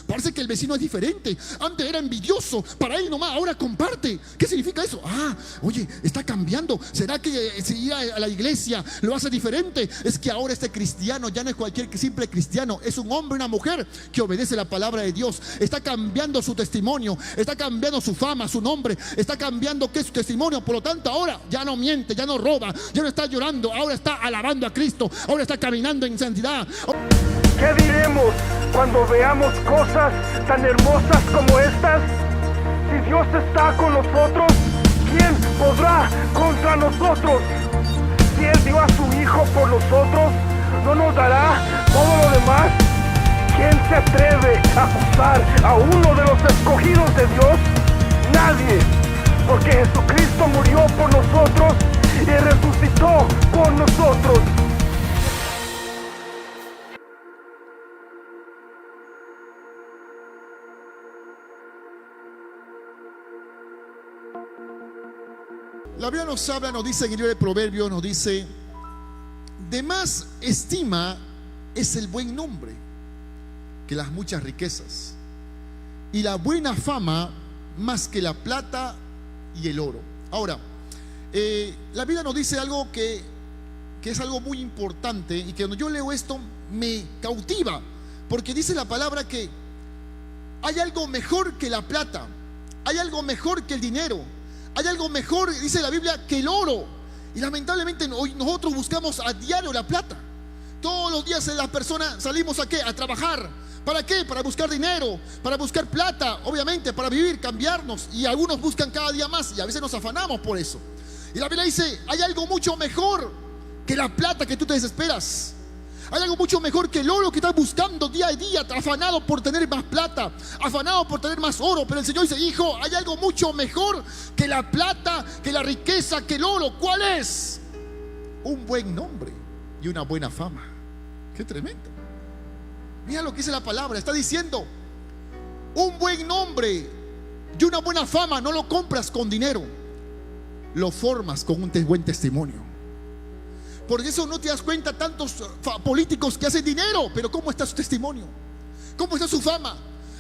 Parece que el vecino es diferente. Antes era envidioso, para él nomás, ahora comparte. ¿Qué significa eso? Oye, está cambiando. ¿Será que si ir a la iglesia lo hace diferente? Es que ahora este cristiano ya no es cualquier simple cristiano, es un hombre, una mujer que obedece la palabra de Dios. Está cambiando su testimonio, está cambiando su fama, su nombre, está cambiando su testimonio. Por lo tanto, ahora ya no miente, ya no roba, ya no está llorando, ahora está alabando a Cristo, ahora está caminando en santidad. ¿Qué diremos cuando veamos cosas tan hermosas como estas? Si Dios está con nosotros, ¿quién podrá contra nosotros? Si Él dio a su Hijo por nosotros, ¿no nos dará todo lo demás? ¿Quién se atreve a acusar a uno de los escogidos de Dios? Nadie, porque Jesucristo murió por nosotros y resucitó por nosotros. La Biblia nos habla, nos dice en el libro de Proverbios, nos dice: de más estima es el buen nombre que las muchas riquezas, y la buena fama más que la plata y el oro. Ahora, la Biblia nos dice algo que es algo muy importante, y que cuando yo leo esto me cautiva, porque dice la palabra que hay algo mejor que la plata, hay algo mejor que el dinero, hay algo mejor, dice la Biblia, que el oro. Y lamentablemente hoy nosotros buscamos a diario la plata. Todos los días las personas salimos ¿a qué? A trabajar. ¿Para qué? Para buscar dinero, para buscar plata, obviamente, para vivir, cambiarnos. Y algunos buscan cada día más y a veces nos afanamos por eso. Y la Biblia dice: hay algo mucho mejor que la plata que tú te desesperas. Hay algo mucho mejor que el oro que estás buscando día a día, afanado por tener más plata, afanado por tener más oro. Pero el Señor dice: hijo, hay algo mucho mejor que la plata, que la riqueza, que el oro. ¿Cuál es? Un buen nombre y una buena fama. Qué tremendo. Mira lo que dice la palabra. Está diciendo: un buen nombre y una buena fama no lo compras con dinero, lo formas con un buen testimonio. Por eso no te das cuenta tantos políticos que hacen dinero, pero ¿cómo está su testimonio? ¿Cómo está su fama?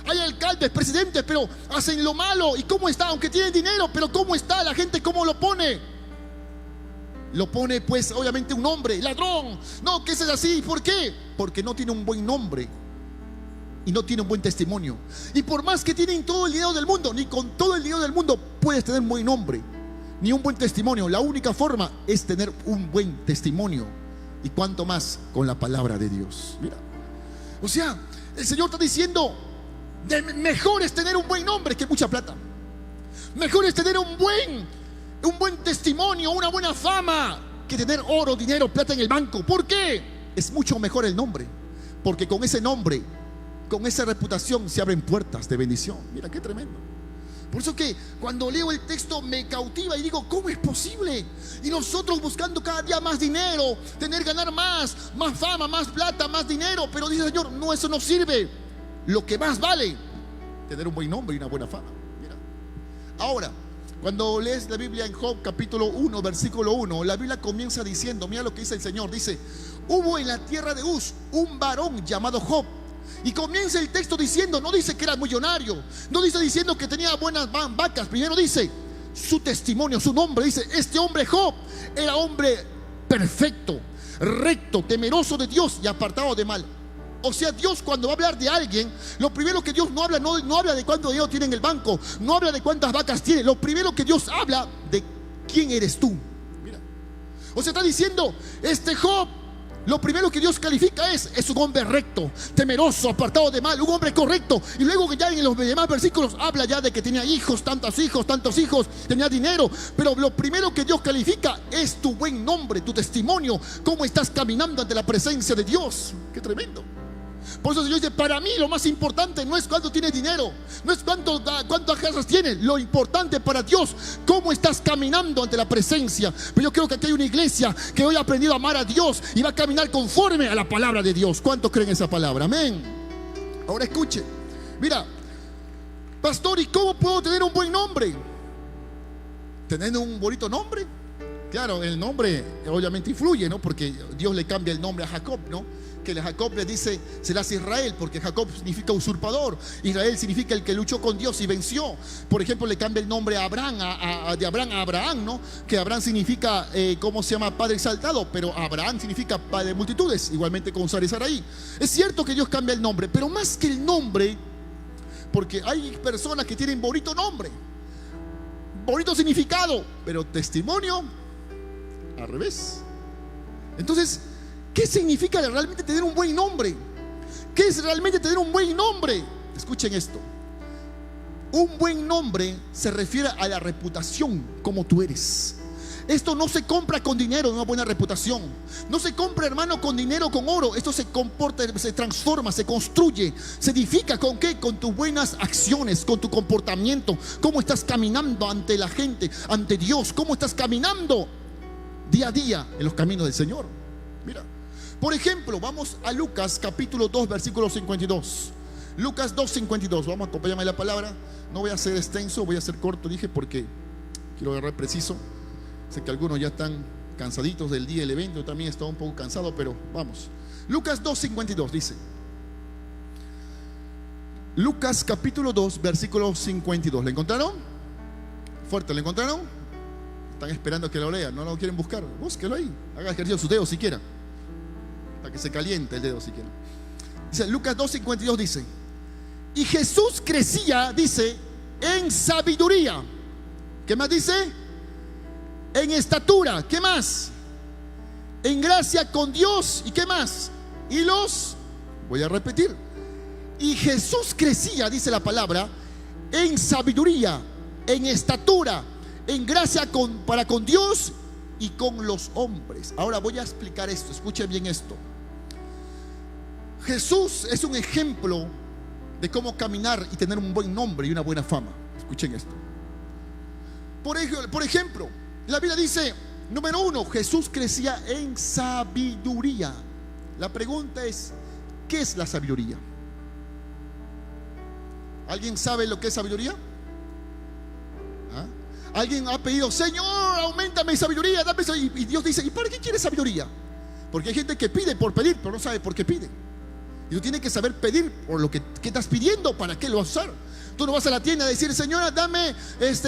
Hay alcaldes, presidentes, pero hacen lo malo. ¿Y cómo está? Aunque tienen dinero, pero ¿cómo está la gente? ¿Cómo lo pone? Lo pone pues obviamente un nombre: ladrón. No, que ese es así. ¿Por qué? Porque no tiene un buen nombre y no tiene un buen testimonio. Y por más que tienen todo el dinero del mundo, ni con todo el dinero del mundo puedes tener un buen nombre ni un buen testimonio. La única forma es tener un buen testimonio, y cuanto más con la palabra de Dios. Mira, o sea, el Señor está diciendo: mejor es tener un buen nombre que mucha plata. Mejor es tener un buen testimonio, una buena fama, que tener oro, dinero, plata en el banco. ¿Por qué? Es mucho mejor el nombre, porque con ese nombre, con esa reputación, se abren puertas de bendición. Mira qué tremendo. Por eso que cuando leo el texto me cautiva y digo: ¿cómo es posible? Y nosotros buscando cada día más dinero, ganar más fama, más plata, más dinero. Pero dice el Señor: no, eso no sirve. Lo que más vale, tener un buen nombre y una buena fama. Mira. Ahora, cuando lees la Biblia en Job capítulo 1, versículo 1, la Biblia comienza diciendo: mira lo que dice el Señor. Dice: hubo en la tierra de Uz un varón llamado Job. Y comienza el texto diciendo, no dice que era millonario, no dice diciendo que tenía buenas vacas. Primero dice su testimonio, su nombre. Dice: este hombre Job era hombre perfecto, recto, temeroso de Dios y apartado de mal. O sea, Dios cuando va a hablar de alguien, lo primero que Dios no habla de cuánto dinero tiene en el banco, no habla de cuántas vacas tiene. Lo primero que Dios habla de quién eres tú. Mira. O sea, está diciendo: este Job, lo primero que Dios califica es un hombre recto, temeroso, apartado de mal, un hombre correcto. Y luego que ya en los demás versículos habla ya de que tenía hijos, tantos hijos, tenía dinero. Pero lo primero que Dios califica es tu buen nombre, tu testimonio, cómo estás caminando ante la presencia de Dios. Qué tremendo. Por eso el Señor dice: para mí lo más importante no es cuánto tienes dinero, no es cuántas casas tienes. Lo importante para Dios, cómo estás caminando ante la presencia. Pero yo creo que aquí hay una iglesia que hoy ha aprendido a amar a Dios y va a caminar conforme a la palabra de Dios. ¿Cuántos creen esa palabra? Amén. Ahora escuche. Mira, pastor, ¿y cómo puedo tener un buen nombre? ¿Tener un bonito nombre? Claro, el nombre obviamente influye, ¿no? Porque Dios le cambia el nombre a Jacob, ¿no? que Jacob le dice: serás Israel, porque Jacob significa usurpador, Israel significa el que luchó con Dios y venció. Por ejemplo, le cambia el nombre a Abraham, de Abraham a Abraham, ¿no? Que Abraham significa, ¿cómo se llama? Padre exaltado, pero Abraham significa padre de multitudes, igualmente con Sara y Saraí. Es cierto que Dios cambia el nombre, pero más que el nombre, porque hay personas que tienen bonito nombre, bonito significado, pero testimonio al revés. Entonces, ¿qué significa realmente tener un buen nombre? ¿Qué es realmente tener un buen nombre? Escuchen esto. Un buen nombre se refiere a la reputación, como tú eres. Esto no se compra con dinero, una buena reputación. No se compra, hermano, con dinero, con oro. Esto se comporta, se transforma, se construye, se edifica. ¿Con qué? Con tus buenas acciones, con tu comportamiento. Cómo estás caminando ante la gente, ante Dios. Cómo estás caminando día a día en los caminos del Señor. Mira, por ejemplo, vamos a Lucas capítulo 2, versículo 52. Lucas 2, 52. Vamos a acompañarme la palabra. No voy a ser extenso, voy a ser corto, dije, porque quiero agarrar preciso. Sé que algunos ya están cansaditos del día del evento. Yo también estaba un poco cansado, pero vamos. Lucas 2, 52 dice. Lucas capítulo 2, versículo 52. ¿Le encontraron? Fuerte, ¿le encontraron? Están esperando que lo lean, no lo quieren buscar. Búsquelo ahí, haga ejercicio su dedo siquiera, para que se caliente el dedo siquiera. Dice Lucas 2:52, dice: y Jesús crecía, dice, en sabiduría. ¿Qué más dice? En estatura. ¿Qué más? En gracia con Dios. ¿Y qué más? Y los, voy a repetir, y Jesús crecía, dice la palabra, en sabiduría, en estatura, en gracia para con Dios y con los hombres. Ahora voy a explicar esto, escuchen bien esto. Jesús es un ejemplo de cómo caminar y tener un buen nombre y una buena fama. Escuchen esto. Por ejemplo, la Biblia dice, número 1, Jesús crecía en sabiduría. La pregunta es, ¿qué es la sabiduría? ¿Alguien sabe lo que es sabiduría? ¿Ah? Alguien ha pedido: Señor, auméntame sabiduría, dame sabiduría. Y Dios dice: ¿y para qué quieres sabiduría? Porque hay gente que pide por pedir, pero no sabe por qué pide. Y tú tienes que saber pedir por lo que estás pidiendo. ¿Para qué lo vas a usar? Tú no vas a la tienda a decir: señora, dame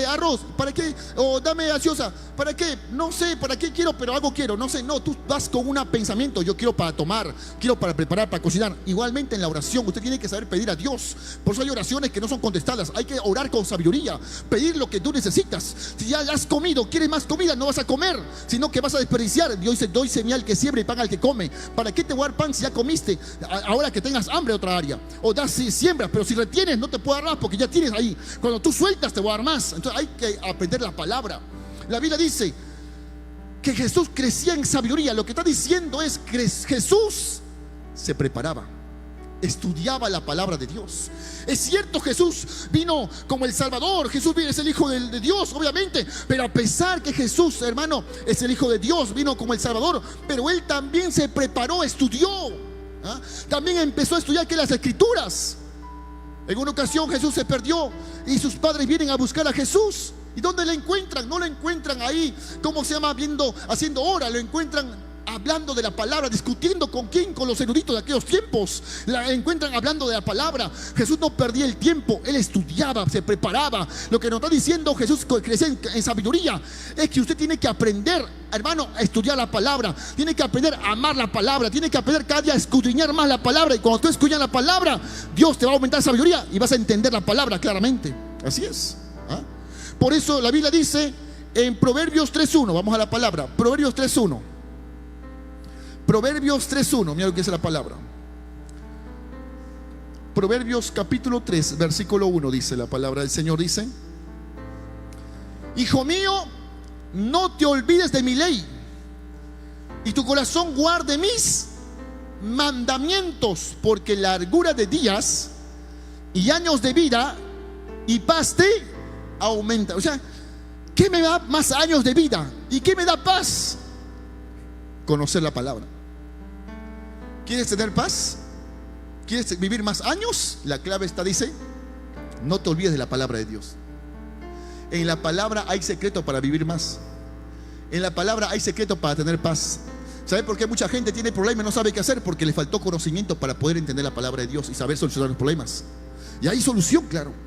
arroz. ¿Para qué? O dame gaseosa. ¿Para qué? No sé para qué quiero, pero algo quiero. No sé. No, tú vas con un pensamiento: yo quiero para tomar, quiero para preparar, para cocinar. Igualmente en la oración, usted tiene que saber pedir a Dios. Por eso hay oraciones que no son contestadas. Hay que orar con sabiduría, pedir lo que tú necesitas. Si ya has comido, quieres más comida, no vas a comer, sino que vas a desperdiciar. Dios dice: doy semilla al que siembra y pan al que come. ¿Para qué te voy a dar pan si ya comiste? Ahora que tengas hambre, otra área. O das si siembras, pero si retienes, no te puedo dar más, porque ya tienes ahí. Cuando tú sueltas, te voy a dar más. Entonces hay que aprender la palabra. La Biblia dice que Jesús crecía en sabiduría. Lo que está diciendo es que Jesús se preparaba, estudiaba la palabra de Dios. Es cierto, Jesús vino como el Salvador, Jesús es el Hijo de Dios, obviamente, pero a pesar que Jesús, hermano, es el Hijo de Dios, vino como el Salvador, pero Él también se preparó, estudió. ¿Ah? También empezó a estudiar que las Escrituras. En una ocasión Jesús se perdió y sus padres vienen a buscar a Jesús. ¿Y dónde le encuentran? No lo encuentran ahí, ¿cómo se llama? Haciendo hora. Lo encuentran hablando de la palabra, discutiendo con quién, con los eruditos de aquellos tiempos. La encuentran hablando de la palabra. Jesús no perdía el tiempo, Él estudiaba, se preparaba. Lo que nos está diciendo Jesús, crece en sabiduría, es que usted tiene que aprender, hermano, a estudiar la palabra. Tiene que aprender a amar la palabra. Tiene que aprender cada día a escudriñar más la palabra. Y cuando tú escudriñas la palabra, Dios te va a aumentar sabiduría y vas a entender la palabra claramente. Así es. ¿Ah? Por eso la Biblia dice en Proverbios 3:1, vamos a la palabra, Proverbios 3:1. Proverbios 3:1, mira lo que dice la palabra. Proverbios capítulo 3, versículo 1, dice la palabra del Señor, dice: hijo mío, no te olvides de mi ley, y tu corazón guarde mis mandamientos, porque largura de días y años de vida y paz te aumenta. O sea, ¿qué me da más años de vida? ¿Y qué me da paz? Conocer la palabra. ¿Quieres tener paz? ¿Quieres vivir más años? La clave está, dice: no te olvides de la palabra de Dios. En la palabra hay secreto para vivir más. En la palabra hay secreto para tener paz. ¿Sabe por qué mucha gente tiene problemas y no sabe qué hacer? Porque le faltó conocimiento para poder entender la palabra de Dios y saber solucionar los problemas. Y hay solución, claro.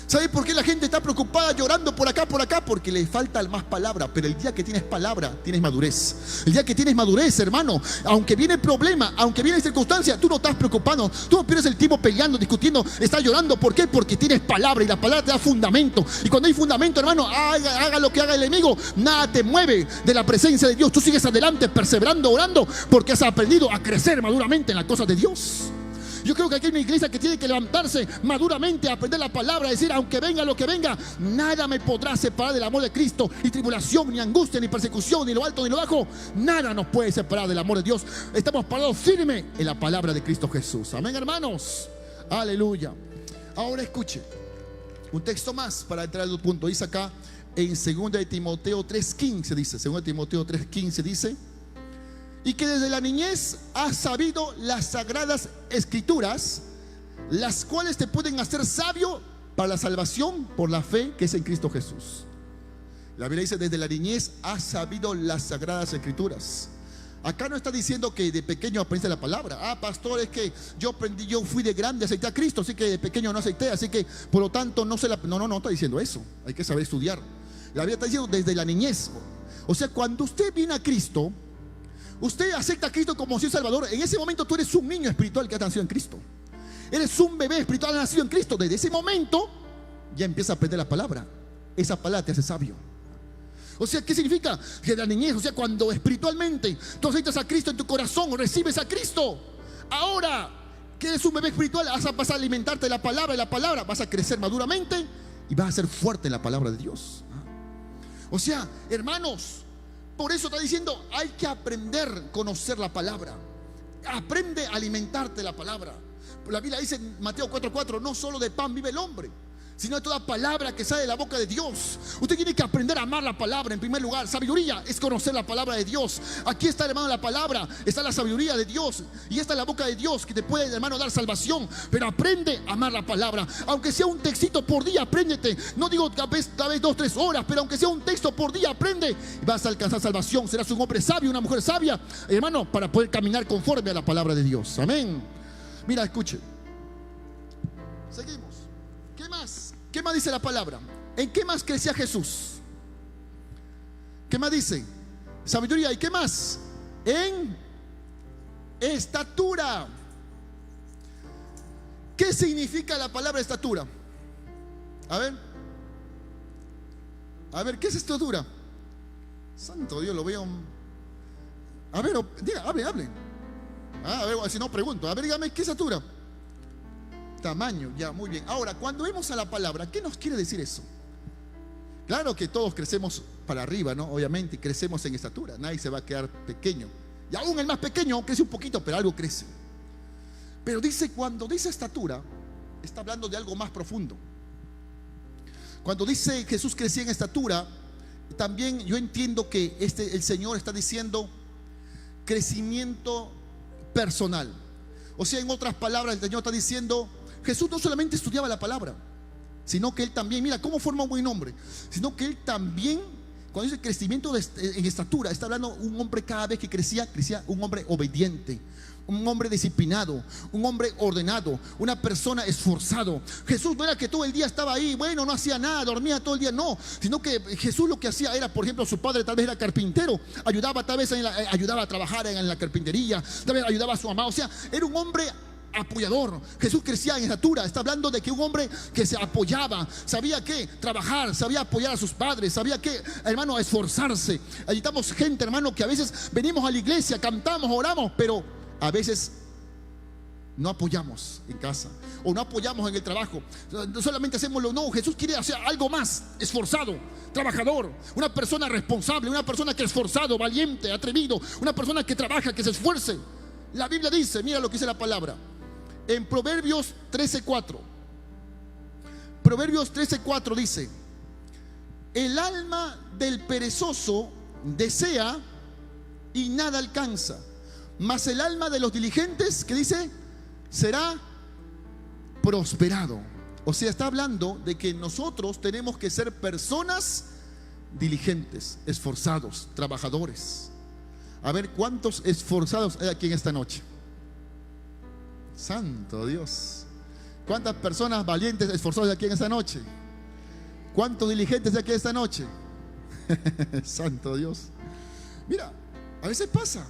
¿Sabe por qué la gente está preocupada, llorando por acá, por acá? Porque le falta más palabra. Pero el día que tienes palabra, tienes madurez. El día que tienes madurez, hermano, aunque viene problema, aunque viene circunstancia, tú no estás preocupado. Tú no pierdes el tiempo peleando, discutiendo, estás llorando. ¿Por qué? Porque tienes palabra y la palabra te da fundamento. Y cuando hay fundamento, hermano, haga lo que haga el enemigo, nada te mueve de la presencia de Dios. Tú sigues adelante, perseverando, orando, porque has aprendido a crecer maduramente en las cosas de Dios. Yo creo que aquí hay una iglesia que tiene que levantarse maduramente, a aprender la palabra, a decir: aunque venga lo que venga, nada me podrá separar del amor de Cristo. Ni tribulación, ni angustia, ni persecución, ni lo alto, ni lo bajo, nada nos puede separar del amor de Dios. Estamos parados firmes en la palabra de Cristo Jesús. Amén, hermanos. Aleluya. Ahora escuche un texto más para entrar al punto. Dice acá en 2 Timoteo 3:15, dice, 2 Timoteo 3:15 dice: y que desde la niñez has sabido las sagradas escrituras, las cuales te pueden hacer sabio para la salvación por la fe que es en Cristo Jesús. La Biblia dice: desde la niñez has sabido las sagradas escrituras. Acá no está diciendo que de pequeño aprendiste la palabra. Ah, pastor, es que yo fui de grande, acepté a Cristo, así que de pequeño no acepté, así que por lo tanto no sé la... No está diciendo eso. Hay que saber estudiar. La Biblia está diciendo desde la niñez. O sea, cuando usted viene a Cristo, usted acepta a Cristo como Señor Salvador, en ese momento tú eres un niño espiritual que ha nacido en Cristo. Eres un bebé espiritual nacido en Cristo. Desde ese momento ya empieza a aprender la palabra. Esa palabra te hace sabio. O sea, ¿qué significa? Que la niñez, o sea, cuando espiritualmente tú aceptas a Cristo en tu corazón, recibes a Cristo. Ahora que eres un bebé espiritual, vas a alimentarte de la palabra, y la palabra vas a crecer maduramente y vas a ser fuerte en la palabra de Dios. O sea, hermanos, por eso está diciendo: hay que aprender a conocer la palabra. Aprende a alimentarte de la palabra. La Biblia dice en Mateo 4:4: no solo de pan vive el hombre, sino de toda palabra que sale de la boca de Dios. Usted tiene que aprender a amar la palabra en primer lugar. Sabiduría es conocer la palabra de Dios. Aquí está, hermano, la palabra, está la sabiduría de Dios, y esta es la boca de Dios que te puede, hermano, dar salvación. Pero aprende a amar la palabra. Aunque sea un textito por día, apréndete. No digo tal vez 2-3 horas, pero aunque sea un texto por día, aprende y vas a alcanzar salvación. Serás un hombre sabio, una mujer sabia, hermano, para poder caminar conforme a la palabra de Dios. Amén. Mira, escuche. Seguimos. ¿Qué más? ¿Qué más dice la palabra? ¿En qué más crecía Jesús? ¿Qué más dice? Sabiduría. ¿Y qué más? En estatura. ¿Qué significa la palabra estatura? A ver, ¿qué es estatura? Santo Dios, lo veo. A ver, diga, hable. A ver, si no pregunto. A ver, dígame, ¿qué es estatura? Tamaño, ya, muy bien. Ahora, cuando vemos a la palabra, ¿qué nos quiere decir eso? Claro que todos crecemos para arriba, ¿no? Obviamente, y crecemos en estatura. Nadie se va a quedar pequeño. Y aún el más pequeño crece un poquito, pero algo crece. Pero dice, cuando dice estatura, está hablando de algo más profundo. Cuando dice Jesús crecía en estatura, también yo entiendo que el Señor está diciendo crecimiento personal. O sea, en otras palabras, el Señor está diciendo: Jesús no solamente estudiaba la palabra, sino que Él también, mira cómo forma un buen hombre, sino que Él también, cuando dice crecimiento en estatura, está hablando un hombre cada vez que crecía un hombre obediente, un hombre disciplinado, un hombre ordenado, una persona esforzado. Jesús no era que todo el día estaba ahí, bueno, no hacía nada, dormía todo el día, no, sino que Jesús lo que hacía era, por ejemplo, su padre tal vez era carpintero, ayudaba tal vez ayudaba a trabajar en la carpintería, tal vez ayudaba a su mamá, o sea, era un hombre apoyador. Jesús crecía en estatura. Está hablando de que un hombre que se apoyaba, sabía que trabajar, sabía apoyar a sus padres, sabía que, hermano, esforzarse. Necesitamos gente, hermano, que a veces venimos a la iglesia, cantamos, oramos, pero a veces no apoyamos en casa o no apoyamos en el trabajo. No solamente hacemos lo no. Jesús quiere hacer algo más: esforzado, trabajador, una persona responsable, una persona que es esforzado, valiente, atrevido, una persona que trabaja, que se esfuerce. La Biblia dice, mira lo que dice la palabra en Proverbios 13:4. Proverbios 13:4 dice: el alma del perezoso desea y nada alcanza, mas el alma de los diligentes, ¿qué dice? Será prosperado. O sea, está hablando de que nosotros tenemos que ser personas diligentes, esforzados, trabajadores. A ver, ¿cuántos esforzados hay aquí en esta noche? Santo Dios. ¿Cuántas personas valientes, esforzadas hay aquí en esta noche? ¿Cuántos diligentes hay aquí esta noche? Santo Dios. Mira, a veces pasa.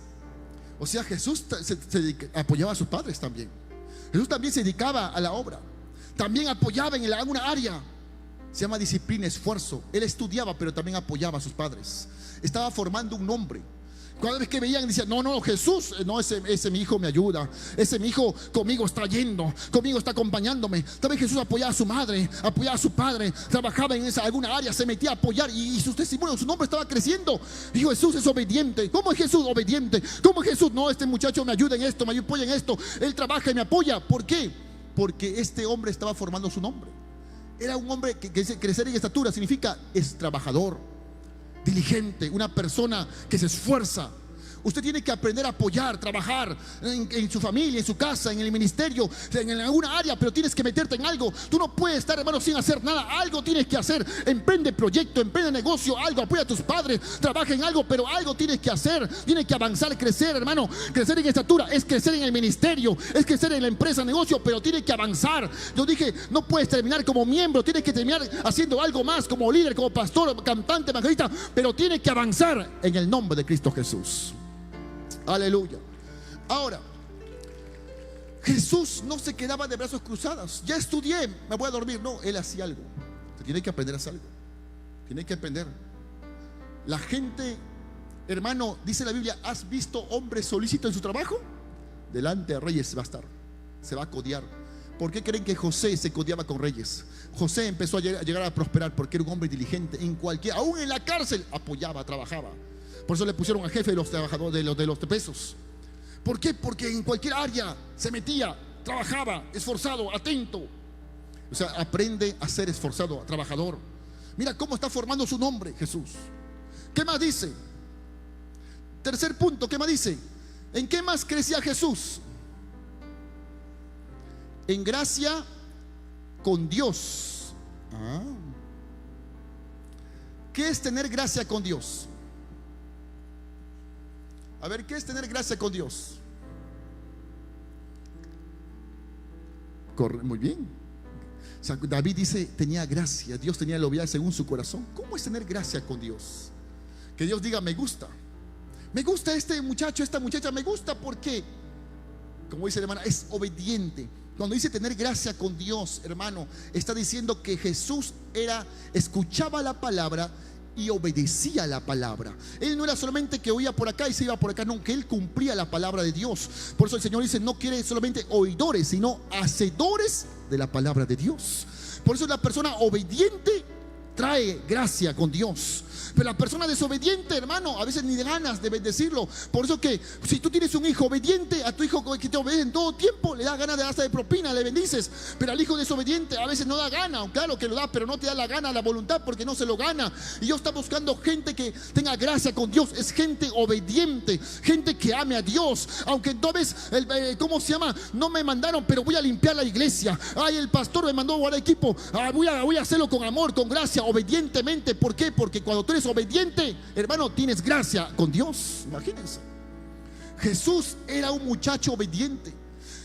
O sea, Jesús se apoyaba a sus padres también. Jesús también se dedicaba a la obra. También apoyaba en alguna área. Se llama disciplina, esfuerzo. Él estudiaba, pero también apoyaba a sus padres. Estaba formando un nombre. Cada vez que veían decían, no, Jesús, no, ese mi hijo me ayuda, ese mi hijo conmigo está yendo, conmigo está acompañándome. También Jesús apoyaba a su madre, apoyaba a su padre, trabajaba en alguna área, se metía a apoyar y sus testimonios, su nombre estaba creciendo. Dijo, Jesús es obediente. ¿Cómo es Jesús obediente? ¿Cómo es Jesús? No, este muchacho me ayuda en esto, me apoya en esto, él trabaja y me apoya. ¿Por qué? Porque este hombre estaba formando su nombre. Era un hombre que crecer en estatura significa es trabajador, diligente, una persona que se esfuerza. Usted tiene que aprender a apoyar, trabajar en su familia, en su casa, en el ministerio, en alguna área, pero tienes que meterte en algo. Tú no puedes estar, hermano, sin hacer nada. Algo tienes que hacer. Emprende proyecto, emprende negocio, algo, apoya a tus padres, trabaja en algo, pero algo tienes que hacer. Tienes que avanzar, crecer, hermano. Crecer en estatura es crecer en el ministerio, es crecer en la empresa, negocio, pero tienes que avanzar. Yo dije, no puedes terminar como miembro, tienes que terminar haciendo algo más, como líder, como pastor, cantante, evangelista, pero tienes que avanzar en el nombre de Cristo Jesús. Aleluya. Ahora, Jesús no se quedaba de brazos cruzados. Ya estudié, me voy a dormir. No, él hacía algo. Usted tiene que aprender a hacer algo. Tiene que aprender. La gente, hermano, dice la Biblia, ¿has visto hombre solícito en su trabajo? Delante de reyes va a estar. Se va a codear. ¿Por qué creen que José se codeaba con reyes? José empezó a llegar a prosperar porque era un hombre diligente. Aún en la cárcel, apoyaba, trabajaba. Por eso le pusieron al jefe de los trabajadores, de los pesos. ¿Por qué? Porque en cualquier área se metía, trabajaba, esforzado, atento. O sea, aprende a ser esforzado, trabajador. Mira cómo está formando su nombre Jesús. ¿Qué más dice? Tercer punto, ¿qué más dice? ¿En qué más crecía Jesús? En gracia con Dios. ¿Qué es tener gracia con Dios? A ver, ¿qué es tener gracia con Dios? Muy bien. O sea, David dice, tenía gracia. Dios tenía la obediencia según su corazón. ¿Cómo es tener gracia con Dios? Que Dios diga, me gusta este muchacho, esta muchacha, me gusta porque, como dice la hermana, es obediente. Cuando dice tener gracia con Dios, hermano, está diciendo que Jesús escuchaba la palabra y obedecía la palabra. Él no era solamente que oía por acá y se iba por acá, no, que él cumplía la palabra de Dios. Por eso el Señor dice, no quiere solamente oidores, sino hacedores de la palabra de Dios. Por eso la persona obediente trae gracia con Dios. Pero la persona desobediente, hermano, a veces ni de ganas de bendecirlo. Por eso que si tú tienes un hijo obediente, a tu hijo que te obedece en todo tiempo, le da ganas de hasta de propina, le bendices. Pero al hijo desobediente a veces no da gana. Claro que lo da, pero no te da la gana, la voluntad, porque no se lo gana. Y Dios está buscando gente que tenga gracia con Dios. Es gente obediente, gente que ame a Dios. Aunque no ves, ¿cómo se llama? No me mandaron, pero voy a limpiar la iglesia. Ay, el pastor me mandó a guardar equipo. Voy a hacerlo con amor, con gracia, obedientemente. ¿Por qué? Porque cuando tú eres obediente, hermano, tienes gracia con Dios. Imagínense. Jesús era un muchacho obediente.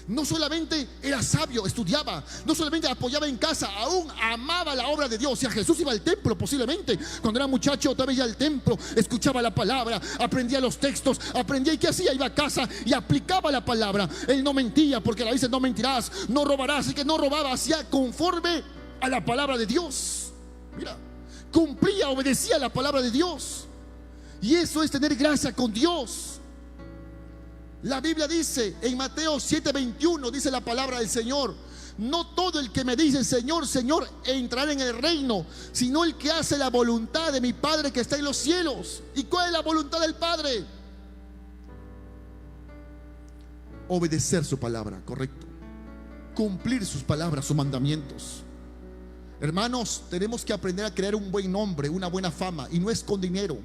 No solamente era sabio, estudiaba, no solamente apoyaba en casa, aún amaba la obra de Dios. O sea, Jesús iba al templo posiblemente. Cuando era muchacho, otra vez iba al templo, escuchaba la palabra, aprendía los textos, aprendía. ¿Y qué hacía? Iba a casa y aplicaba la palabra. Él no mentía, porque la dice, no mentirás, no robarás. Así que no robaba, hacía conforme a la palabra de Dios. Mira, cumplía, obedecía la palabra de Dios. Y eso es tener gracia con Dios. La Biblia dice en Mateo 7:21, dice la palabra del Señor: no todo el que me dice Señor, Señor entrará en el reino, sino el que hace la voluntad de mi Padre que está en los cielos. ¿Y cuál es la voluntad del Padre? Obedecer su palabra, correcto. Cumplir sus palabras, sus mandamientos. Hermanos, tenemos que aprender a crear un buen nombre, una buena fama. Y no es con dinero,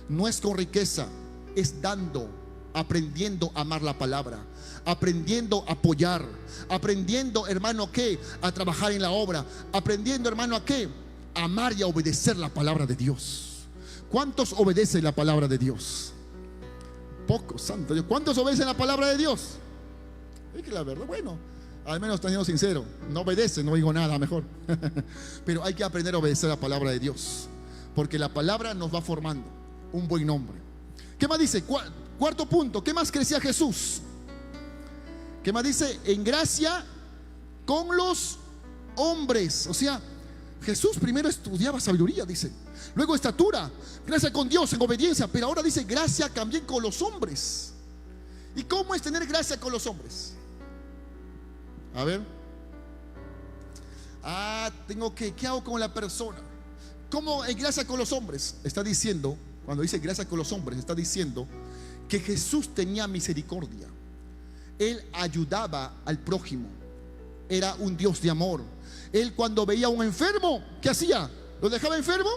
no es con riqueza, es dando, aprendiendo a amar la palabra, aprendiendo a apoyar, aprendiendo, hermano, ¿qué? A trabajar en la obra, aprendiendo, hermano, ¿a qué? A amar y a obedecer la palabra de Dios. ¿Cuántos obedecen la palabra de Dios? pocos, santo Dios. ¿Cuántos obedecen la palabra de Dios? Es que la verdad, bueno, al menos teniendo sincero, no obedecen, no digo nada mejor. Pero hay que aprender a obedecer la palabra de Dios, porque la palabra nos va formando un buen nombre. ¿Qué más dice? Cuarto punto, ¿qué más crecía Jesús? ¿Qué más dice? En gracia con los hombres. O sea, Jesús primero estudiaba sabiduría, dice. Luego estatura, gracia con Dios en obediencia. Pero ahora dice gracia también con los hombres. ¿Y cómo es tener gracia con los hombres? A ver. ¿Qué hago con la persona? ¿Cómo es gracia con los hombres? Está diciendo, cuando dice gracia con los hombres, está diciendo que Jesús tenía misericordia. Él ayudaba al prójimo. Era un Dios de amor. Él, cuando veía a un enfermo, ¿qué hacía? ¿Lo dejaba enfermo?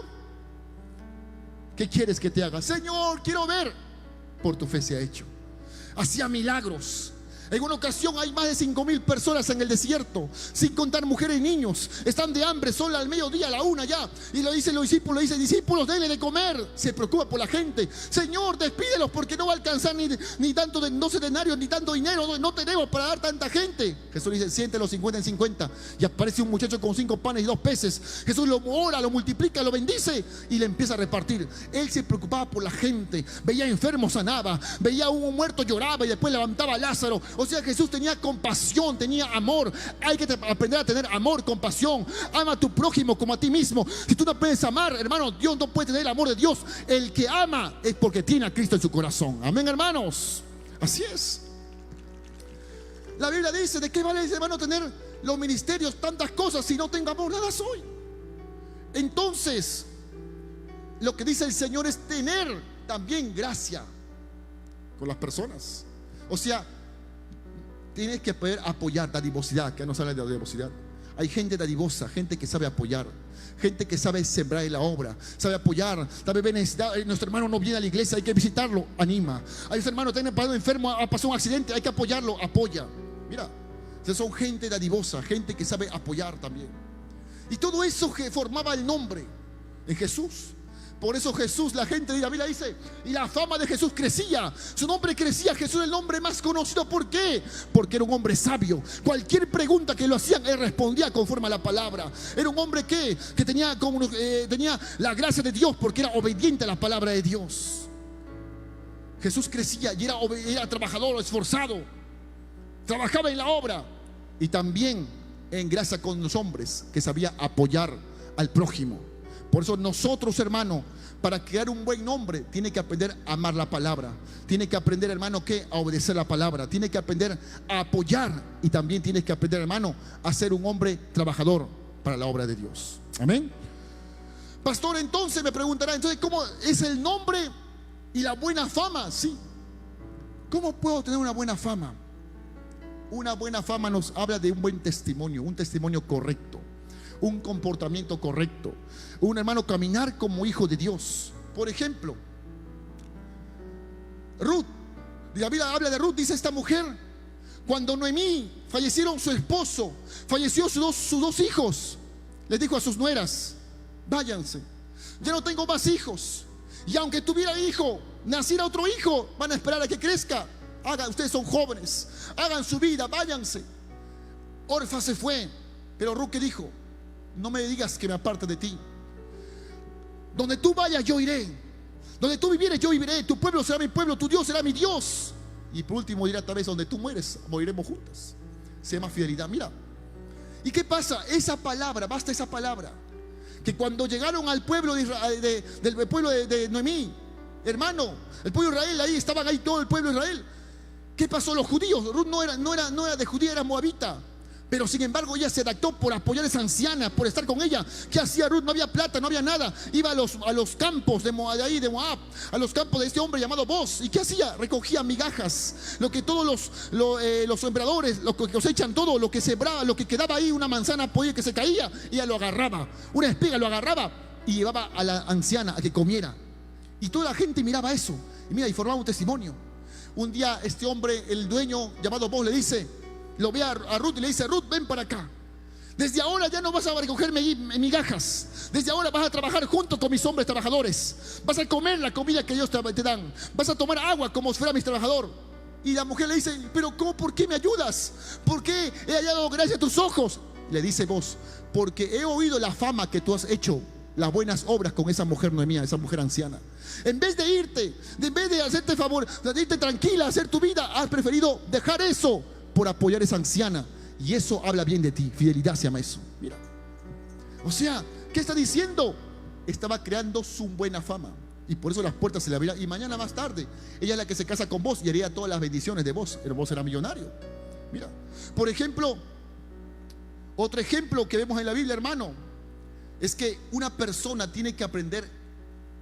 ¿Qué quieres que te haga? Señor, quiero ver. Por tu fe se ha hecho. Hacía milagros. En una ocasión hay más de 5,000 personas en el desierto, sin contar mujeres y niños. Están de hambre, son al mediodía, a la 1 ya. Y lo dicen los discípulos, discípulos, denle de comer. Se preocupa por la gente. Señor, despídelos porque no va a alcanzar ni tanto de 12 denarios, ni tanto dinero. No tenemos para dar tanta gente. Jesús dice, siente los 50 en 50. Y aparece un muchacho con 5 panes y 2 peces. Jesús lo ora, lo multiplica, lo bendice y le empieza a repartir. Él se preocupaba por la gente. Veía enfermos, sanaba. Veía a un muerto, lloraba y después levantaba a Lázaro. O sea, Jesús tenía compasión, tenía amor. Hay que aprender a tener amor, compasión. Ama a tu prójimo como a ti mismo. Si tú no puedes amar, hermano, Dios no puede tener el amor de Dios. El que ama es porque tiene a Cristo en su corazón. Amén, hermanos. Así es. La Biblia dice, ¿de qué vale, hermano, tener los ministerios, tantas cosas, si no tengo amor? Nada soy. Entonces, lo que dice el Señor es tener también gracia con las personas. O sea, tienes que poder apoyar, dadivosidad, que no se habla de dadivosidad. Hay gente dadivosa, gente que sabe apoyar, gente que sabe sembrar en la obra, sabe apoyar. Tal vez nuestro hermano no viene a la iglesia, hay que visitarlo, anima. Hay nuestro hermano tiene pasado enfermo, pasó un accidente, hay que apoyarlo, apoya. Mira, son gente dadivosa, gente que sabe apoyar también. Y todo eso que formaba el nombre en Jesús. Por eso Jesús, la gente de la Biblia dice, y la fama de Jesús crecía, su nombre crecía. Jesús era el nombre más conocido. ¿Por qué? Porque era un hombre sabio. Cualquier pregunta que lo hacían, él respondía conforme a la palabra. Era un hombre que tenía la gracia de Dios, porque era obediente a la palabra de Dios. Jesús crecía y era trabajador, esforzado, trabajaba en la obra y también en gracia con los hombres, que sabía apoyar al prójimo. Por eso nosotros, hermano, para crear un buen nombre, tiene que aprender a amar la palabra. Tiene que aprender, hermano, a obedecer la palabra. Tiene que aprender a apoyar. Y también tienes que aprender, hermano, a ser un hombre trabajador para la obra de Dios. Amén. Pastor, entonces me preguntará, entonces, ¿cómo es el nombre y la buena fama? Sí. ¿Cómo puedo tener una buena fama? Una buena fama nos habla de un buen testimonio, un testimonio correcto, un comportamiento correcto, un hermano caminar como hijo de Dios. Por ejemplo, Ruth, la Biblia habla de Ruth, dice esta mujer, cuando Noemí fallecieron su esposo, falleció sus dos hijos, les dijo a sus nueras, váyanse, ya no tengo más hijos, y aunque tuviera hijo, naciera otro hijo, van a esperar a que crezca. Ustedes son jóvenes, hagan su vida, váyanse. Orfa se fue, pero Ruth, ¿qué dijo? No me digas que me aparte de ti. Donde tú vayas, yo iré. Donde tú vivieres, yo viviré. Tu pueblo será mi pueblo, tu Dios será mi Dios. Y por último dirá, tal vez donde tú mueres, moriremos juntas. Se llama fidelidad. Mira. ¿Y qué pasa? Esa palabra, basta esa palabra. Que cuando llegaron al pueblo del pueblo de Noemí, hermano, el pueblo de Israel, ahí estaban ahí todo el pueblo de Israel. ¿Qué pasó? Los judíos, Ruth no era de judía, era moabita. Pero sin embargo ella se adaptó por apoyar a esa anciana, por estar con ella. ¿Qué hacía Ruth? No había plata, no había nada. Iba a los campos de Moab, a los campos de este hombre llamado Boz. ¿Y qué hacía? Recogía migajas, lo que todos los sembradores, lo que cosechan todo, lo que sembraba, lo que quedaba ahí, una manzana podía que se caía, ella lo agarraba, una espiga lo agarraba y llevaba a la anciana a que comiera. Y toda la gente miraba eso. Y mira, y formaba un testimonio. Un día este hombre, el dueño llamado Boz, le dice, lo ve a Ruth y le dice, Ruth, ven para acá. Desde ahora ya no vas a recoger migajas. Desde ahora vas a trabajar junto con mis hombres trabajadores. Vas a comer la comida que ellos te dan. Vas a tomar agua como si fuera mi trabajador. Y la mujer le dice: pero ¿cómo? ¿Por qué me ayudas? ¿Por qué he hallado gracia a tus ojos? Le dice vos: porque he oído la fama que tú has hecho, las buenas obras con esa mujer Noemía, esa mujer anciana. En vez de irte, en vez de hacerte favor, de irte tranquila a hacer tu vida, has preferido dejar eso por apoyar a esa anciana. Y eso habla bien de ti. Fidelidad se llama eso. Mira. O sea, ¿qué está diciendo? Estaba creando su buena fama. Y por eso las puertas se le abrirán. Y mañana más tarde, ella es la que se casa con vos y haría todas las bendiciones de vos. Pero vos serás millonario. Mira. Por ejemplo, otro ejemplo que vemos en la Biblia, hermano, es que una persona tiene que aprender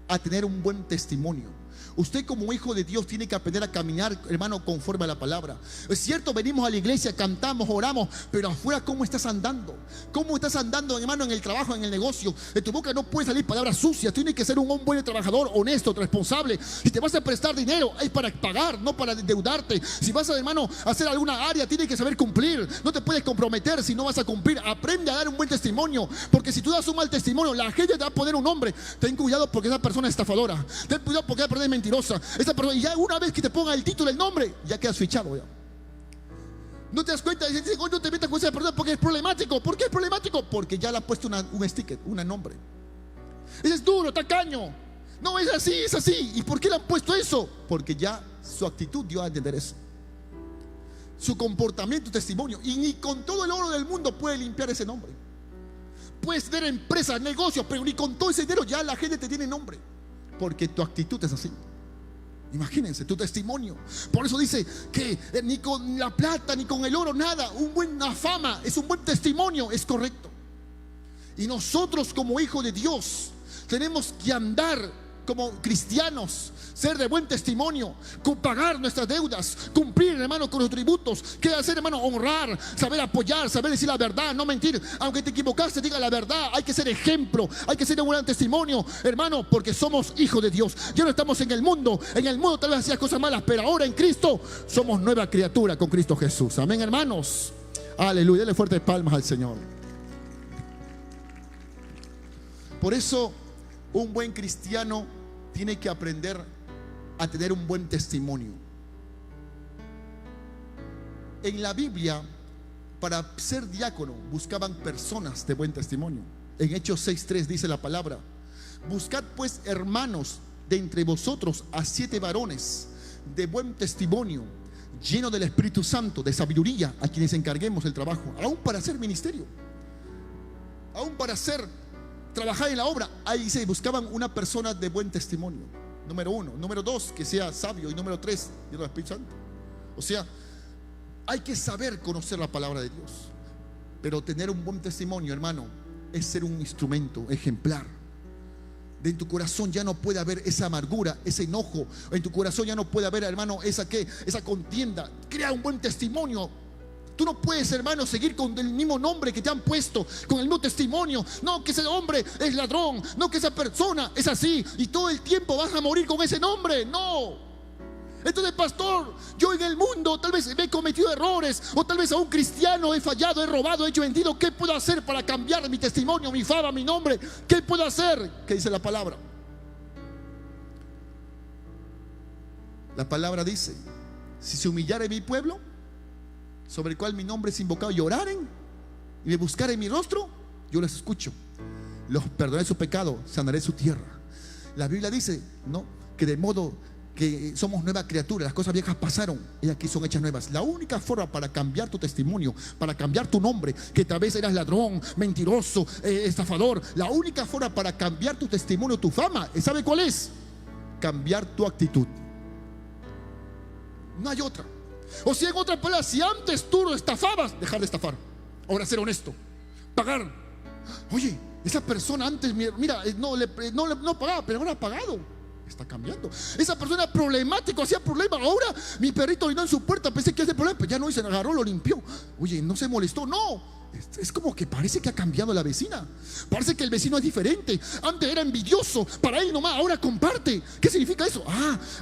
a tener un buen testimonio. Usted como hijo de Dios tiene que aprender a caminar, hermano, conforme a la palabra. Es cierto, venimos a la iglesia, cantamos, oramos, pero afuera, ¿cómo estás andando? ¿Cómo estás andando, hermano, en el trabajo, en el negocio? De tu boca no puede salir palabras sucias. Tienes que ser un buen trabajador, honesto, responsable. Si te vas a prestar dinero, es para pagar, no para endeudarte. Si vas a, hermano, a hacer alguna área, tienes que saber cumplir. No te puedes comprometer si no vas a cumplir. Aprende a dar un buen testimonio, porque si tú das un mal testimonio, la gente te va a poner un nombre. Ten cuidado porque esa persona es estafadora. Ten cuidado porque esa persona es mentirosa. Esa persona, y ya una vez que te ponga el título, el nombre, ya quedas fichado ya. No te das cuenta, dices: hoy no te metas con esa persona porque es problemático. ¿Por qué es problemático? Porque ya le has puesto un sticker, un nombre. Ese es duro, tacaño. No, es así, es así. ¿Y por qué le han puesto eso? Porque ya su actitud dio a entender eso. Su comportamiento, testimonio. Y ni con todo el oro del mundo puede limpiar ese nombre. Puedes tener empresas, negocios, pero ni con todo ese dinero ya la gente te tiene nombre. Porque tu actitud es así. Imagínense, tu testimonio. Por eso dice que ni con la plata ni con el oro nada. Una fama es un buen testimonio, es correcto. Y nosotros como hijos de Dios tenemos que andar como cristianos, ser de buen testimonio, pagar nuestras deudas, cumplir, hermano, con los tributos. ¿Qué hacer, hermano? Honrar, saber apoyar, saber decir la verdad, no mentir. Aunque te equivocaste, diga la verdad. Hay que ser ejemplo, hay que ser un gran testimonio, hermano, porque somos hijos de Dios. Ya no estamos en el mundo. En el mundo tal vez hacías cosas malas, pero ahora en Cristo somos nueva criatura con Cristo Jesús. Amén, hermanos. Aleluya. Denle fuertes palmas al Señor. Por eso un buen cristiano tiene que aprender a tener un buen testimonio. En la Biblia, para ser diácono, buscaban personas de buen testimonio. En Hechos 6:3 dice la palabra: buscad pues, hermanos, de entre vosotros a 7 varones de buen testimonio, llenos del Espíritu Santo, de sabiduría, a quienes encarguemos el trabajo, aún para hacer ministerio, aún para trabajar en la obra. Ahí se buscaban una persona de buen testimonio. Número 1. Número 2, que sea sabio. Y número 3, lleno del Espíritu Santo. O sea, hay que saber conocer la palabra de Dios. Pero tener un buen testimonio, hermano, es ser un instrumento ejemplar. En tu corazón ya no puede haber esa amargura, ese enojo. En tu corazón ya no puede haber, hermano, esa contienda. Crea un buen testimonio. Tú no puedes, hermano, seguir con el mismo nombre que te han puesto, con el mismo testimonio. No, que ese hombre es ladrón. No, que esa persona es así. Y todo el tiempo vas a morir con ese nombre. No. Entonces, pastor, yo en el mundo tal vez me he cometido errores, o tal vez a un cristiano he fallado, he robado, he hecho vendido. ¿Qué puedo hacer para cambiar mi testimonio, mi fama, mi nombre? ¿Qué puedo hacer? ¿Qué dice la palabra? La palabra dice: si se humillare mi pueblo, sobre el cual mi nombre es invocado, y oraren y me buscaren mi rostro, yo les escucho, los perdonaré su pecado, sanaré su tierra. La Biblia dice, ¿no?, que de modo que somos nueva criatura, las cosas viejas pasaron y aquí son hechas nuevas. La única forma para cambiar tu testimonio, para cambiar tu nombre, que tal vez eras ladrón, mentiroso, estafador, la única forma para cambiar tu testimonio, tu fama, ¿sabe cuál es? Cambiar tu actitud. No hay otra. O si en otras palabras, si antes tú lo estafabas, dejar de estafar. Ahora ser honesto, pagar. Oye, esa persona antes, mira, no pagaba, pero ahora ha pagado. Está cambiando. Esa persona era problemático, hacía problemas. Ahora mi perrito vino en su puerta, pensé que hacía problema, pero ya no hizo, agarró, lo limpió. Oye, no se molestó. No, Es como que parece que ha cambiado la vecina. Parece que el vecino es diferente. Antes era envidioso, para él nomás, ahora comparte. ¿Qué significa eso?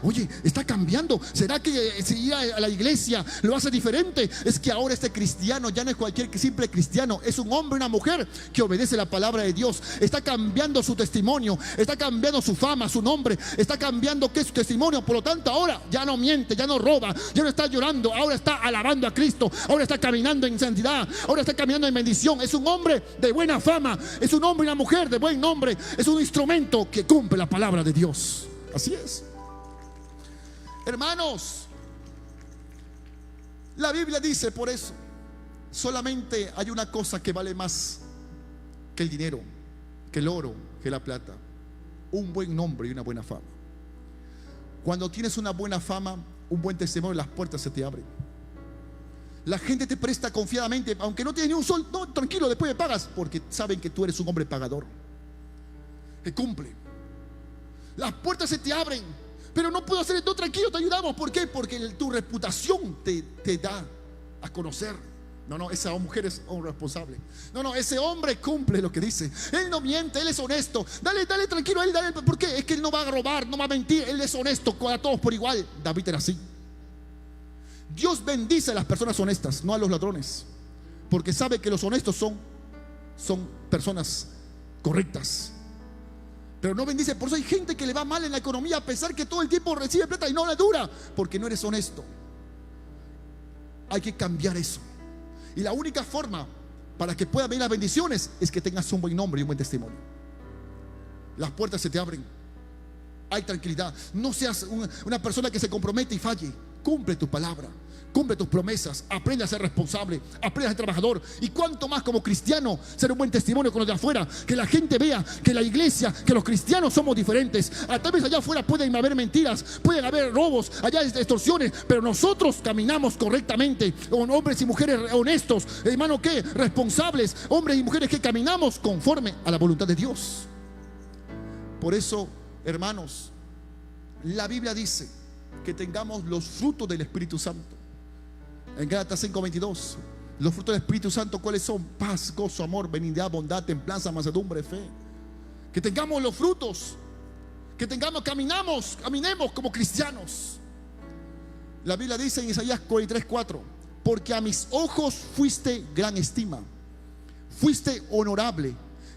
Oye, está cambiando. ¿Será que si ir a la iglesia lo hace diferente? Es que ahora este cristiano ya no es cualquier simple cristiano. Es un hombre, una mujer que obedece la palabra de Dios. Está cambiando su testimonio, está cambiando su fama, su nombre. Está cambiando su testimonio. Por lo tanto, ahora ya no miente, ya no roba, ya no está llorando. Ahora está alabando a Cristo. Ahora está caminando en santidad. Ahora está caminando en bendición. Es un hombre de buena fama. Es un hombre y una mujer de buen nombre. Es un instrumento que cumple la palabra de Dios. Así es. Hermanos, la Biblia dice por eso: solamente hay una cosa que vale más que el dinero, que el oro, que la plata: un buen nombre y una buena fama. Cuando tienes una buena fama, un buen testimonio, las puertas se te abren. La gente te presta confiadamente, aunque no tienes ni un sol. No, tranquilo, después me pagas, porque saben que tú eres un hombre pagador, que cumple. Las puertas se te abren. Pero no puedo hacer esto, tranquilo, te ayudamos. ¿Por qué? Porque tu reputación te da a conocer. No, esa mujer es un responsable. No, ese hombre cumple lo que dice. Él no miente, él es honesto. Dale tranquilo a él, dale. ¿Por qué? Es que él no va a robar, no va a mentir. Él es honesto a todos por igual. David era así. Dios bendice a las personas honestas, no a los ladrones, porque sabe que los honestos son personas correctas. Pero no bendice. Por eso hay gente que le va mal en la economía, a pesar que todo el tiempo recibe plata y no le dura, porque no eres honesto. Hay que cambiar eso. Y la única forma para que puedan venir las bendiciones es que tengas un buen nombre y un buen testimonio. Las puertas se te abren. Hay tranquilidad. No seas una persona que se compromete y falle. Cumple tu palabra, cumple tus promesas, aprende a ser responsable, aprende a ser trabajador. Y cuanto más como cristiano, ser un buen testimonio con los de afuera, que la gente vea que la iglesia, que los cristianos somos diferentes. Tal vez allá afuera pueden haber mentiras, pueden haber robos, allá hay extorsiones, pero nosotros caminamos correctamente, con hombres y mujeres honestos, hermano, que responsables, hombres y mujeres que caminamos conforme a la voluntad de Dios. Por eso, hermanos, la Biblia dice que tengamos los frutos del Espíritu Santo. En Gálatas 5:22, los frutos del Espíritu Santo, ¿cuáles son? Paz, gozo, amor, benignidad, bondad, templanza, mansedumbre, fe. Que tengamos los frutos, que caminemos como cristianos. La Biblia dice en Isaías 43:4: porque a mis ojos fuiste gran estima, fuiste honorable.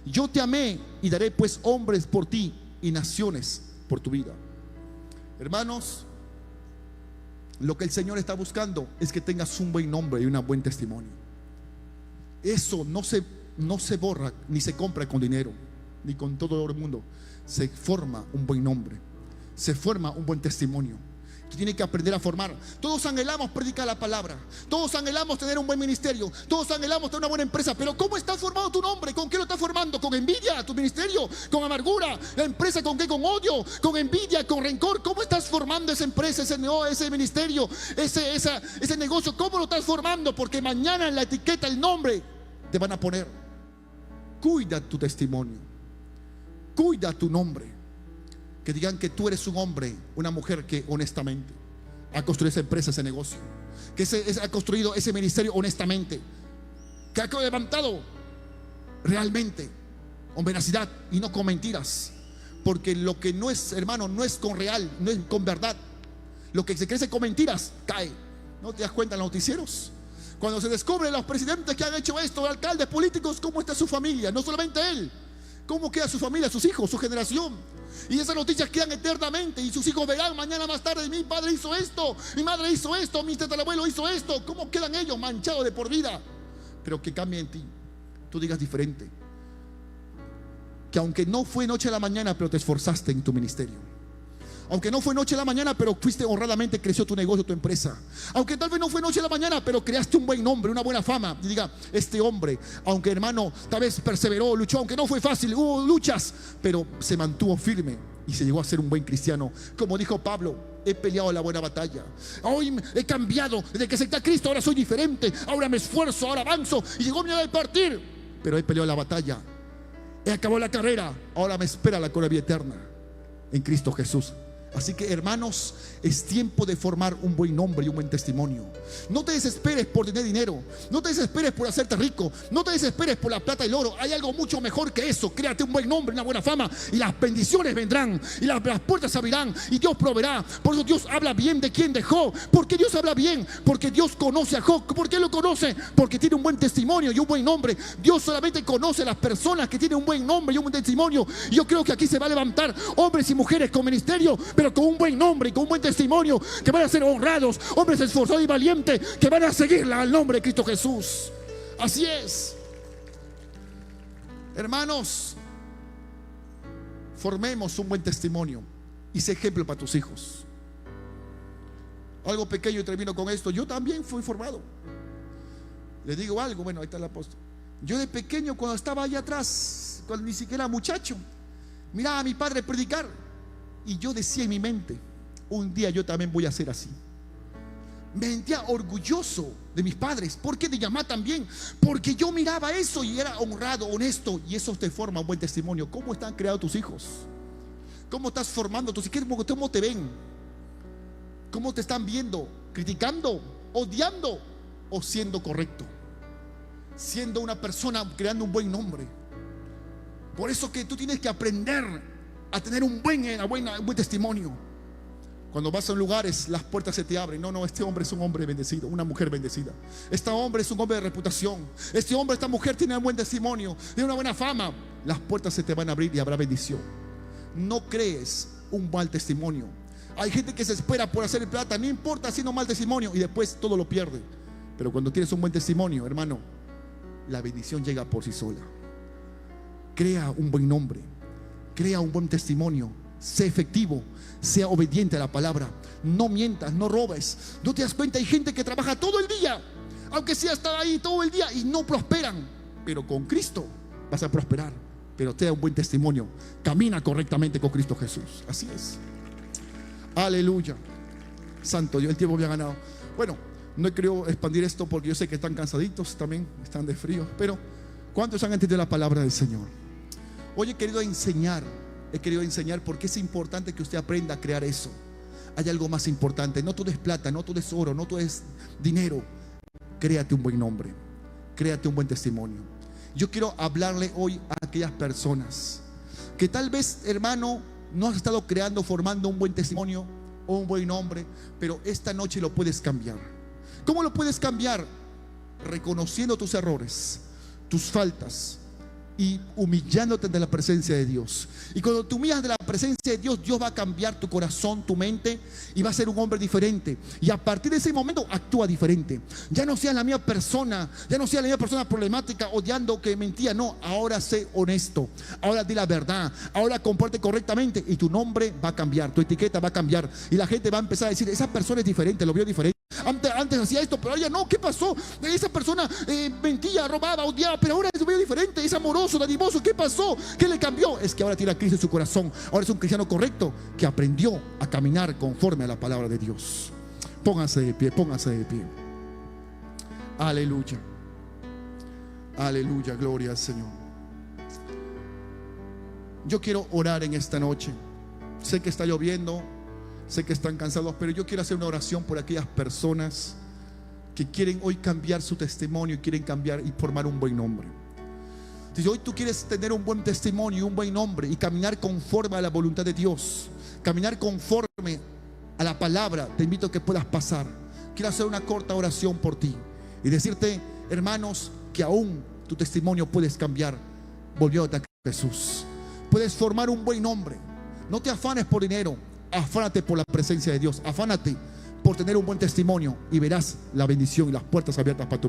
Yo te amé y daré pues hombres por ti y naciones por tu vida. Hermanos, lo que el Señor está buscando es que tengas un buen nombre y un buen testimonio. Eso no se borra ni se compra con dinero, ni con todo el mundo. Se forma un buen nombre, se forma un buen testimonio. Tú tienes que aprender a formar. Todos anhelamos predicar la palabra, todos anhelamos tener un buen ministerio, todos anhelamos tener una buena empresa. Pero ¿cómo está formado tu nombre? ¿Con qué lo estás formando? ¿Con envidia tu ministerio? ¿Con amargura? ¿La empresa con qué? ¿Con odio? ¿Con envidia? ¿Con rencor? ¿Cómo estás formando esa empresa, ese ministerio, ese negocio? ¿Cómo lo estás formando? Porque mañana en la etiqueta, el nombre te van a poner. Cuida tu testimonio, cuida tu nombre. Que digan que tú eres un hombre, una mujer que honestamente ha construido esa empresa, ese negocio, que ha construido ese ministerio honestamente, que ha levantado realmente con veracidad y no con mentiras. Porque lo que no es, hermano, no es con real, no es con verdad. Lo que se crece con mentiras cae. ¿No te das cuenta en los noticieros? Cuando se descubren los presidentes que han hecho esto, alcaldes, políticos, cómo está su familia, no solamente él, cómo queda su familia, sus hijos, su generación. Y esas noticias quedan eternamente. Y sus hijos verán mañana más tarde: mi padre hizo esto, mi madre hizo esto, mi tatarabuelo hizo esto. ¿Cómo quedan ellos manchados de por vida? Pero que cambie en ti, tú digas diferente. Que aunque no fue noche a la mañana, pero te esforzaste en tu ministerio. Aunque no fue noche a la mañana, pero fuiste honradamente, creció tu negocio, tu empresa. Aunque tal vez no fue noche a la mañana, pero creaste un buen nombre, una buena fama. Y diga: este hombre, aunque hermano, tal vez perseveró, luchó, aunque no fue fácil, hubo luchas, pero se mantuvo firme y se llegó a ser un buen cristiano. Como dijo Pablo: he peleado la buena batalla. Hoy he cambiado, desde que acepté a Cristo ahora soy diferente. Ahora me esfuerzo, ahora avanzo. Y llegó mi hora de partir, pero he peleado la batalla, he acabado la carrera. Ahora me espera la gloria eterna en Cristo Jesús. Así que, hermanos, es tiempo de formar un buen nombre y un buen testimonio. No te desesperes por tener dinero, no te desesperes por hacerte rico, no te desesperes por la plata y el oro. Hay algo mucho mejor que eso. Créate un buen nombre, una buena fama, y las bendiciones vendrán, y las puertas se abrirán, y Dios proveerá. Por eso Dios habla bien de quién, de Job. ¿Por qué Dios habla bien? Porque Dios conoce a Job. ¿Por qué lo conoce? Porque tiene un buen testimonio y un buen nombre. Dios solamente conoce a las personas que tienen un buen nombre y un buen testimonio. Y yo creo que aquí se va a levantar hombres y mujeres con ministerio, pero con un buen nombre y con un buen testimonio, que van a ser honrados, hombres esforzados y valientes, que van a seguir al nombre de Cristo Jesús. Así es, hermanos, formemos un buen testimonio y sé ejemplo para tus hijos. Algo pequeño y termino con esto. Yo también fui formado. Les digo algo, bueno, ahí está el apóstol. Yo de pequeño, cuando estaba allá atrás, cuando ni siquiera muchacho, miraba a mi padre predicar, y yo decía en mi mente, un día yo también voy a ser así. Me sentía orgulloso de mis padres. ¿Por qué? De llamar también, porque yo miraba eso y era honrado, honesto. Y eso te forma un buen testimonio. ¿Cómo están creados tus hijos? ¿Cómo estás formando tus hijos? ¿Cómo te ven? ¿Cómo te están viendo? ¿Criticando? ¿Odiando? ¿O siendo correcto? Siendo una persona creando un buen nombre. Por eso que tú tienes que aprender a tener un buen testimonio. Cuando vas a lugares, las puertas se te abren. No, este hombre es un hombre bendecido, una mujer bendecida. Este hombre es un hombre de reputación. Este hombre, esta mujer tiene un buen testimonio, tiene una buena fama. Las puertas se te van a abrir y habrá bendición. No crees un mal testimonio. Hay gente que se espera por hacer plata, no importa haciendo mal testimonio, y después todo lo pierde. Pero cuando tienes un buen testimonio, hermano, la bendición llega por sí sola. Crea un buen nombre, crea un buen testimonio, sé efectivo, sea obediente a la palabra, no mientas, no robes. No te das cuenta, hay gente que trabaja todo el día, aunque sea estar ahí todo el día, y no prosperan. Pero con Cristo vas a prosperar. Pero te da un buen testimonio, camina correctamente con Cristo Jesús. Así es. Aleluya. Santo Dios, el tiempo me ha ganado. Bueno, no he querido expandir esto porque yo sé que están cansaditos también, están de frío. Pero ¿cuántos han entendido la palabra del Señor? Hoy he querido enseñar porque es importante que usted aprenda a crear eso. Hay algo más importante. No todo es plata, no todo es oro, no todo es dinero. Créate un buen nombre, créate un buen testimonio. Yo quiero hablarle hoy a aquellas personas que tal vez, hermano, no has estado creando, formando un buen testimonio o un buen nombre, pero esta noche lo puedes cambiar. ¿Cómo lo puedes cambiar? Reconociendo tus errores, tus faltas, y humillándote ante la presencia de Dios. Y cuando te humillas ante la presencia de Dios, Dios va a cambiar tu corazón, tu mente, y va a ser un hombre diferente. Y a partir de ese momento actúa diferente. Ya no seas la misma persona, ya no seas la misma persona problemática, odiando, que mentía. No, ahora sé honesto, ahora di la verdad, ahora comparte correctamente, y tu nombre va a cambiar, tu etiqueta va a cambiar, y la gente va a empezar a decir: esa persona es diferente, lo vio diferente. Antes hacía esto, pero ahora no. ¿Qué pasó? Esa persona mentía, robaba, odiaba, pero ahora es diferente, es amoroso, animoso. ¿Qué pasó? ¿Qué le cambió? Es que ahora tiene a Cristo en su corazón. Ahora es un cristiano correcto que aprendió a caminar conforme a la palabra de Dios. Póngase de pie, póngase de pie. Aleluya. Aleluya, gloria al Señor. Yo quiero orar en esta noche. Sé que está lloviendo, sé que están cansados, pero yo quiero hacer una oración por aquellas personas que quieren hoy cambiar su testimonio y quieren cambiar y formar un buen nombre. Si hoy tú quieres tener un buen testimonio y un buen nombre y caminar conforme a la voluntad de Dios, caminar conforme a la palabra, te invito a que puedas pasar. Quiero hacer una corta oración por ti y decirte, hermanos, que aún tu testimonio puedes cambiar volviéndote a Jesús. Puedes formar un buen nombre. No te afanes por dinero, afánate por la presencia de Dios, afánate por tener un buen testimonio, y verás la bendición y las puertas abiertas para tu vida.